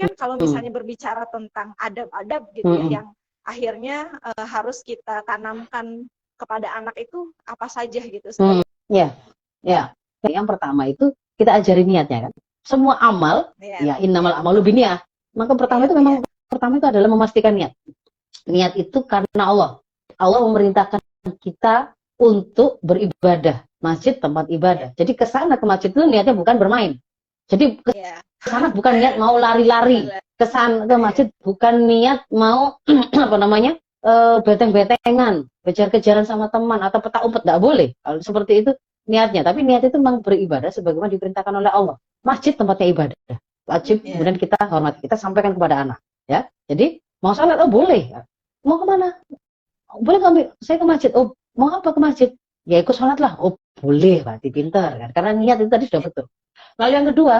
kan kalau misalnya berbicara tentang adab-adab gitu ya, yang akhirnya harus kita tanamkan kepada anak itu apa saja gitu. Ya. Yang pertama itu kita ajari niatnya kan. Semua amal, ya innamal amalu binniyah. Maka pertama itu memang pertama itu adalah memastikan niat. Niat itu karena Allah. Allah memerintahkan kita untuk beribadah. Masjid tempat ibadah. Jadi ke sana ke masjid itu niatnya bukan bermain. Jadi ke sana bukan niat mau lari-lari. Ke sana ke masjid bukan niat mau apa namanya? Beteng-betengan, kejar-kejaran sama teman atau petak umpet, enggak boleh. Kalau seperti itu niatnya, tapi niat itu memang beribadah sebagaimana diperintahkan oleh Allah. Masjid tempatnya ibadah. Wajib kemudian kita hormati, kita sampaikan kepada anak, ya. Jadi mau salat boleh. Mau kemana? Boleh ngambil, saya ke masjid. Oh, mau apa ke masjid? Ya ikut sholat lah. Oh, boleh, berarti pintar kan? Karena niat itu tadi sudah betul. Lalu yang kedua,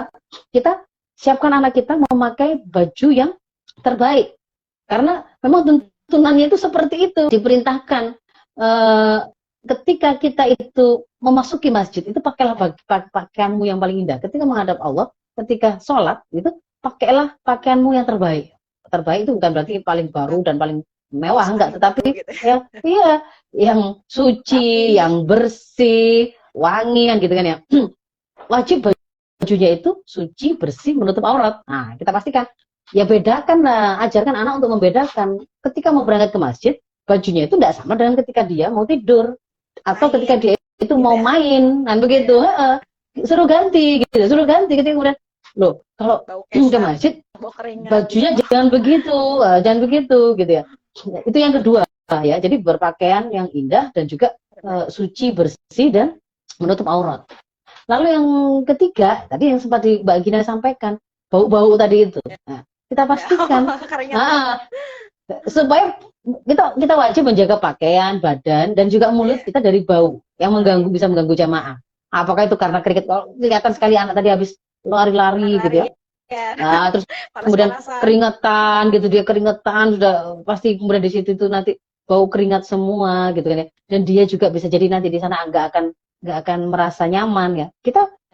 kita siapkan anak kita memakai baju yang terbaik. Karena memang tunannya itu seperti itu, diperintahkan ketika kita itu memasuki masjid itu pakailah pakaianmu yang paling indah. Ketika menghadap Allah, ketika sholat itu pakailah pakaianmu yang terbaik. Terbaik itu bukan berarti paling baru dan paling mewah, enggak, tetapi yang suci, yang bersih, wangi kan gitu kan ya. Wajib bajunya itu suci, bersih, menutup aurat. Nah, kita pastikan. Ya bedakan lah, ajarkan anak untuk membedakan. Ketika mau berangkat ke masjid, bajunya itu tidak sama dengan ketika dia mau tidur atau ketika dia itu mau main, kan begitu. Suruh ganti, gitu. Suruh ganti. Ketika kemudian, loh, kalau ke masjid, bajunya jangan begitu, gitu ya. Itu yang kedua, ya. Jadi berpakaian yang indah dan juga suci, bersih dan menutup aurat. Lalu yang ketiga, tadi yang sempat Mbak Gina sampaikan, bau-bau tadi itu. Nah, kita pastikan supaya kita wajib menjaga pakaian, badan dan juga mulut kita dari bau yang bisa mengganggu jamaah. Apakah itu karena keringat? Kalau kelihatan sekali anak tadi habis lari-lari gitu ya. Nah, terus kemudian keringetan gitu, dia keringetan sudah pasti kemudian di situ itu nanti bau keringat semua gitu kan ya. Dan dia juga bisa jadi nanti di sana nggak akan merasa nyaman ya.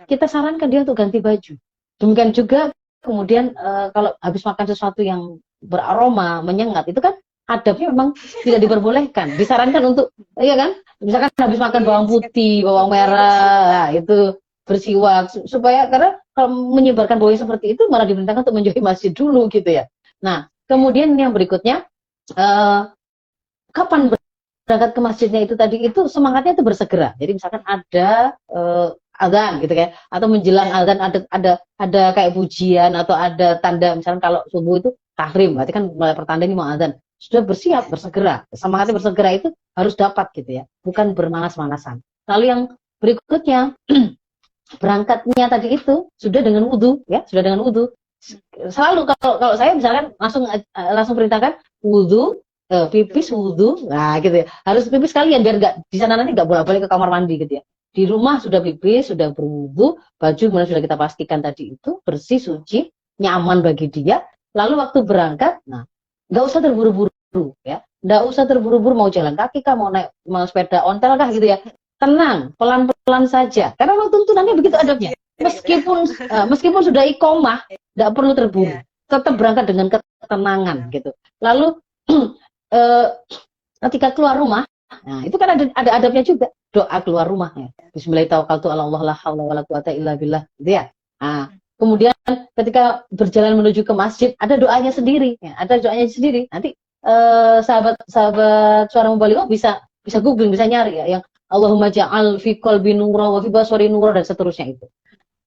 Kita sarankan dia untuk ganti baju. Demikian juga kemudian kalau habis makan sesuatu yang beraroma, menyengat, itu kan adabnya memang tidak diperbolehkan. Disarankan untuk, ya kan? Misalkan habis makan bawang putih, bawang merah, itu bersiwak. Supaya, karena kalau menyebarkan bau seperti itu, malah diperintahkan untuk menjauhi masjid dulu gitu ya. Nah, kemudian yang berikutnya, kapan berangkat ke masjidnya itu tadi, itu semangatnya itu bersegera. Jadi misalkan ada azan gitu kan, atau menjelang azan ada kayak pujian atau ada tanda, misalkan kalau subuh itu tahrim, berarti kan mulai pertanda ini mau azan, sudah bersiap, bersegera. Semangatnya bersegera itu harus dapat gitu ya, bukan bermanas-manasan. Lalu yang berikutnya, berangkatnya tadi itu sudah dengan wudu ya, sudah dengan wudu. Selalu kalau saya misalkan langsung perintahkan wudu, pipis, wudu, nah gitu ya, harus pipis sekalian biar nggak di sana nanti nggak bolak-balik ke kamar mandi gitu ya. Di rumah sudah pipis, sudah berwudu, baju kemudian sudah kita pastikan tadi itu bersih, suci, nyaman bagi dia. Lalu waktu berangkat, nah nggak usah terburu-buru ya, nggak usah terburu-buru mau jalan kaki kah, mau naik, mau sepeda ontel kah gitu ya. Tenang, pelan-pelan saja. Karena waktu tunannya begitu adabnya. Meskipun sudah iqomah, nggak perlu terburu. Tetap berangkat dengan ketenangan gitu. Lalu ketika keluar rumah, nah itu kan ada adabnya juga. Doa keluar rumah ya. Bismillahirrahmanirrahim, la haula wala quwata illa billah, gitu ya. Nah, kemudian ketika berjalan menuju ke masjid, ada doanya sendiri, ya. Ada doanya sendiri. Nanti sahabat suara mubaligh bisa googling, bisa nyari ya, yang Allahumma ja'al fi qalbi nura wa fi basari nura dan seterusnya itu.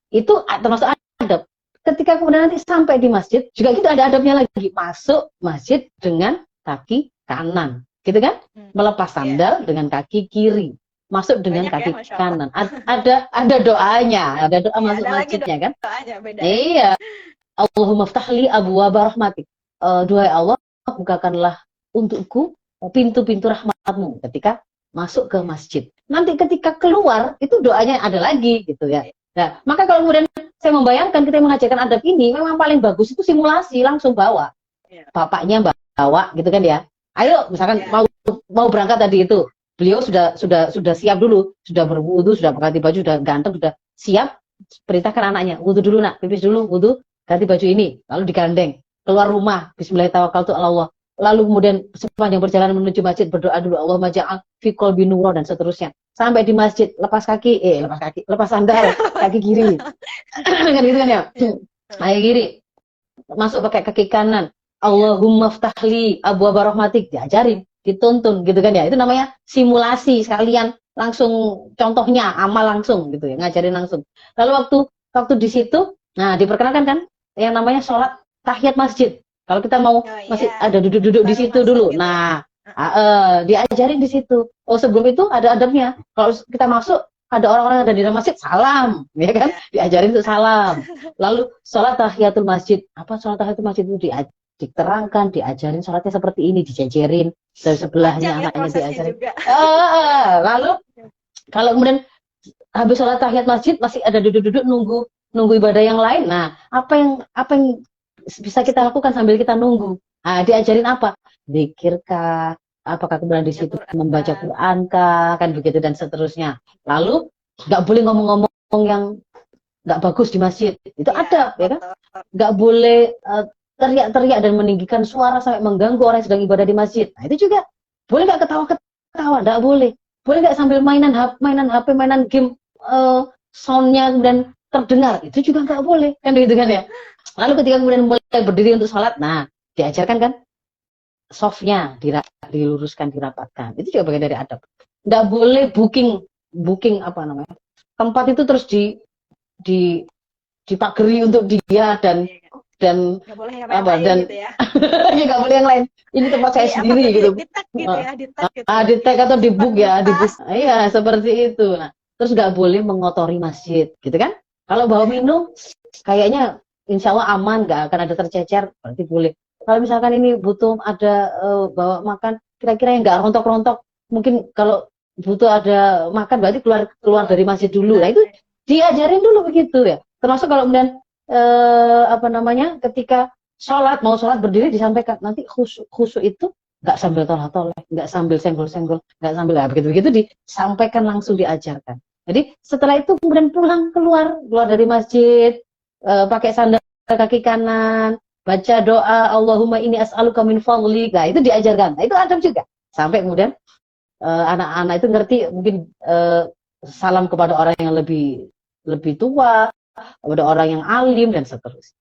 Itu termasuk adab. Ketika kemudian nanti sampai di masjid, juga kita ada adabnya lagi. Masuk masjid dengan kaki kanan, gitu kan? Melepas sandal dengan kaki kiri. Masuk dengan kaki kanan. Ada doanya, ada doa masuk masjidnya kan? Iya. Allahumma ftahli abwaaba rahmatik. Duhai Allah, bukakanlah untukku pintu-pintu rahmatmu ketika masuk ke masjid. Nanti ketika keluar itu doanya ada lagi gitu ya. Nah, maka kalau kemudian saya membayangkan kita mengajarkan adab ini, memang paling bagus itu simulasi, langsung bawa. Bapaknya bawa gitu kan ya. Ayo misalkan mau berangkat tadi itu, beliau sudah siap dulu, sudah berwudu, sudah berganti baju, sudah ganteng, sudah siap. Perintahkan anaknya, wudu dulu nak, pipis dulu, wudu, ganti baju ini, lalu digandeng, keluar rumah, bismillahirrahmanirrahim, lalu kemudian sepanjang perjalanan menuju masjid berdoa dulu, Allahumma ja'al fi qalbi nuran, dan seterusnya. Sampai di masjid, lepas sandal, kaki kiri. Kan gitu kan ya? Kaki kiri, masuk pakai kaki kanan. Allahumma ftahli abwaaba rahmatik, diajarin, dituntun gitu kan ya. Itu namanya simulasi sekalian, langsung contohnya amal langsung gitu ya, ngajarin langsung. Lalu waktu di situ, nah diperkenalkan kan yang namanya sholat tahiyat masjid. Kalau kita mau masih ada duduk-duduk di situ dulu. Gitu. Nah, diajarin di situ. Oh, sebelum itu ada adabnya. Kalau kita masuk ada orang-orang yang ada di dalam masjid, salam, ya kan? Diajarin untuk salam. Lalu sholat tahiyatul masjid. Apa sholat tahiyatul masjid itu diterangkan, diajarin sholatnya seperti ini, dijejerin dari sebelahnya anaknya diajarin. Lalu kalau kemudian habis sholat tahiyat masjid masih ada duduk-duduk nunggu ibadah yang lain. Nah, apa yang bisa kita lakukan sambil kita nunggu? Nah, diajarin apa? Zikir kah? Apakah kemudian di situ membaca Quran kah? Kan begitu dan seterusnya. Lalu nggak boleh ngomong-ngomong yang nggak bagus di masjid. Itu adab, ya kan? Nggak boleh teriak-teriak dan meninggikan suara sampai mengganggu orang yang sedang ibadah di masjid. Nah, itu juga boleh nggak ketawa-ketawa? Nggak boleh. Boleh nggak sambil mainan HP, mainan game, soundnya dan terdengar? Itu juga nggak boleh, kan begitu kan ya? Lalu ketika kemudian mulai berdiri untuk sholat, nah diajarkan kan softnya diluruskan, dirapatkan. Itu juga bagian dari adab. Nggak boleh booking apa namanya tempat itu terus dipageri untuk dia dan nggak boleh yang lain gitu ya. Ya nggak boleh yang lain. Ini tempat saya sendiri gitu. Di tag atau di book ya, di book. Iya, seperti itu. Nah, terus nggak boleh mengotori masjid, gitu kan? Kalau bawa minum, kayaknya insya Allah aman, nggak akan ada tercecer, berarti boleh. Kalau misalkan ini butuh ada bawa makan, kira-kira yang nggak rontok-rontok, mungkin kalau butuh ada makan, berarti keluar dari masjid dulu. Nah, itu diajarin dulu begitu ya. Termasuk kalau kemudian ketika mau sholat berdiri disampaikan, nanti khusyuk itu nggak sambil toleh-toleh, nggak sambil senggol-senggol, nggak sambil begitu-begitu, disampaikan langsung, diajarkan. Jadi setelah itu kemudian keluar dari masjid, pakai sandal kaki kanan, baca doa Allahumma inni as'aluka min fadlik. Nah, itu diajarkan. Nah, itu adab juga. Sampai kemudian anak-anak itu ngerti, mungkin salam kepada orang yang lebih tua, kepada orang yang alim dan seterusnya.